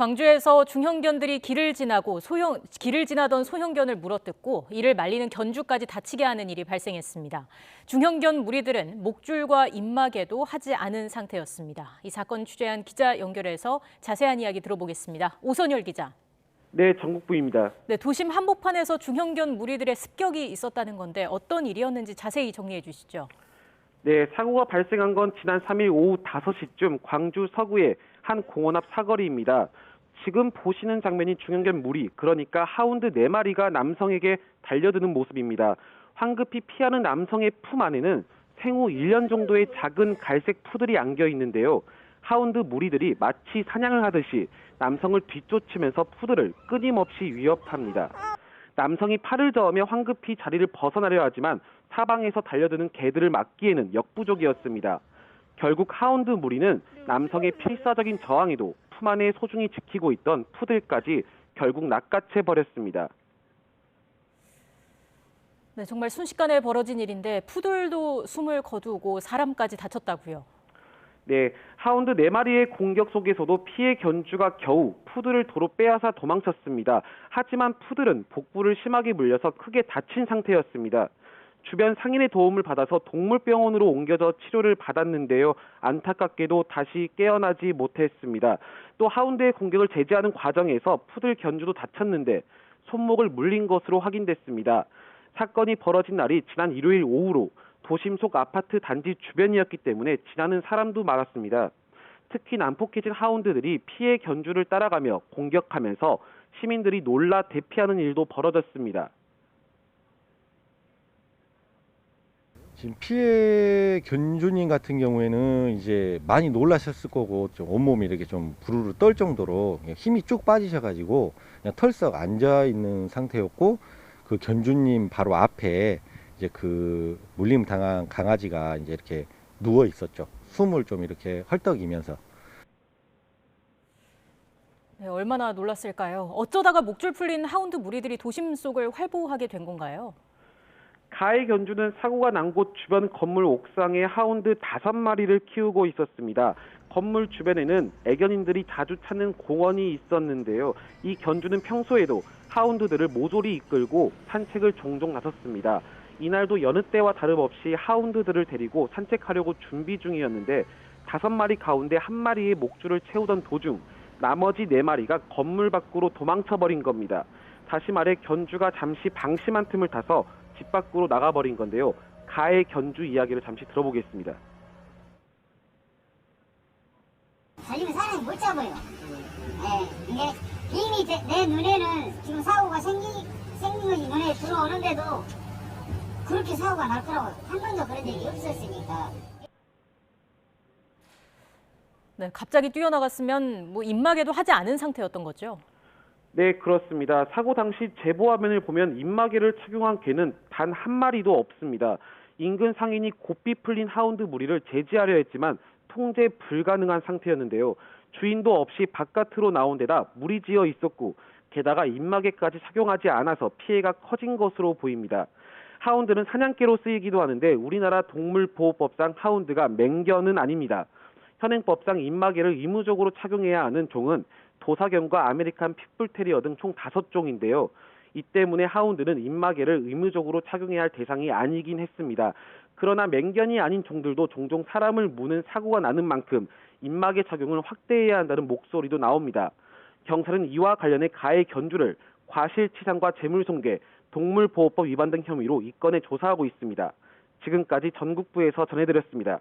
광주에서 중형견들이 길을 지나던 소형견을 물어뜯고 이를 말리는 견주까지 다치게 하는 일이 발생했습니다. 중형견 무리들은 목줄과 입마개도 하지 않은 상태였습니다. 이 사건 취재한 기자 연결해서 자세한 이야기 들어보겠습니다. 오선열 기자. 네, 전국부입니다. 네, 도심 한복판에서 중형견 무리들의 습격이 있었다는 건데 어떤 일이었는지 자세히 정리해 주시죠. 네, 사고가 발생한 건 지난 3일 오후 5시쯤 광주 서구의 한 공원 앞 사거리입니다. 지금 보시는 장면이 중형견 무리, 그러니까 하운드 4마리가 남성에게 달려드는 모습입니다. 황급히 피하는 남성의 품 안에는 생후 1년 정도의 작은 갈색 푸들이 안겨 있는데요. 하운드 무리들이 마치 사냥을 하듯이 남성을 뒤쫓으면서 푸들을 끊임없이 위협합니다. 남성이 팔을 저으며 황급히 자리를 벗어나려 하지만 사방에서 달려드는 개들을 막기에는 역부족이었습니다. 결국 하운드 무리는 남성의 필사적인 저항에도 품 안에 소중히 지키고 있던 푸들까지 결국 낚아채 버렸습니다. 네, 정말 순식간에 벌어진 일인데 푸들도 숨을 거두고 사람까지 다쳤다고요. 네, 하운드 4마리의 공격 속에서도 피해 견주가 겨우 푸들을 도로 빼앗아 도망쳤습니다. 하지만 푸들은 복부를 심하게 물려서 크게 다친 상태였습니다. 주변 상인의 도움을 받아서 동물병원으로 옮겨져 치료를 받았는데요. 안타깝게도 다시 깨어나지 못했습니다. 또 하운드의 공격을 제지하는 과정에서 푸들 견주도 다쳤는데 손목을 물린 것으로 확인됐습니다. 사건이 벌어진 날이 지난 일요일 오후로 도심 속 아파트 단지 주변이었기 때문에 지나는 사람도 많았습니다. 특히 난폭해진 하운드들이 피해 견주를 따라가며 공격하면서 시민들이 놀라 대피하는 일도 벌어졌습니다. 지금 피해 견주님 같은 경우에는 이제 많이 놀라셨을 거고 좀 온몸이 이렇게 좀 부르르 떨 정도로 힘이 쭉 빠지셔가지고 그냥 털썩 앉아 있는 상태였고, 그 견주님 바로 앞에 이제 그 물림 당한 강아지가 이제 이렇게 누워 있었죠. 숨을 좀 이렇게 헐떡이면서. 네, 얼마나 놀랐을까요? 어쩌다가 목줄 풀린 하운드 무리들이 도심 속을 활보하게 된 건가요? 가해 견주는 사고가 난 곳 주변 건물 옥상에 하운드 5마리를 키우고 있었습니다. 건물 주변에는 애견인들이 자주 찾는 공원이 있었는데요. 이 견주는 평소에도 하운드들을 모조리 이끌고 산책을 종종 나섰습니다. 이날도 여느 때와 다름없이 하운드들을 데리고 산책하려고 준비 중이었는데 5마리 가운데 1마리의 목줄을 채우던 도중 나머지 4마리가 건물 밖으로 도망쳐버린 겁니다. 다시 말해 견주가 잠시 방심한 틈을 타서 집 밖으로 나가버린 건데요. 가해 견주 이야기를 잠시 들어보겠습니다. 달리면 사람이 못 잡아요. 네, 근데 이미 내 눈에는 지금 사고가 생긴 것이 눈에 들어오는데도 그렇게 사고가 날 거라고 한 번도 그런 적이 없었으니까. 네, 갑자기 뛰어나갔으면 입마개도 하지 않은 상태였던 거죠? 네, 그렇습니다. 사고 당시 제보 화면을 보면 입마개를 착용한 개는 단 1마리도 없습니다. 인근 상인이 고삐 풀린 하운드 무리를 제지하려 했지만 통제 불가능한 상태였는데요. 주인도 없이 바깥으로 나온 데다 물이 지어 있었고 게다가 입마개까지 착용하지 않아서 피해가 커진 것으로 보입니다. 하운드는 사냥개로 쓰이기도 하는데 우리나라 동물보호법상 하운드가 맹견은 아닙니다. 현행법상 입마개를 의무적으로 착용해야 하는 종은 도사견과 아메리칸 핏불테리어 등 총 5종인데요. 이 때문에 하운드는 입마개를 의무적으로 착용해야 할 대상이 아니긴 했습니다. 그러나 맹견이 아닌 종들도 종종 사람을 무는 사고가 나는 만큼 입마개 착용을 확대해야 한다는 목소리도 나옵니다. 경찰은 이와 관련해 가해 견주를 과실치상과 재물손괴, 동물보호법 위반 등 혐의로 이 건에 조사하고 있습니다. 지금까지 전국부에서 전해드렸습니다.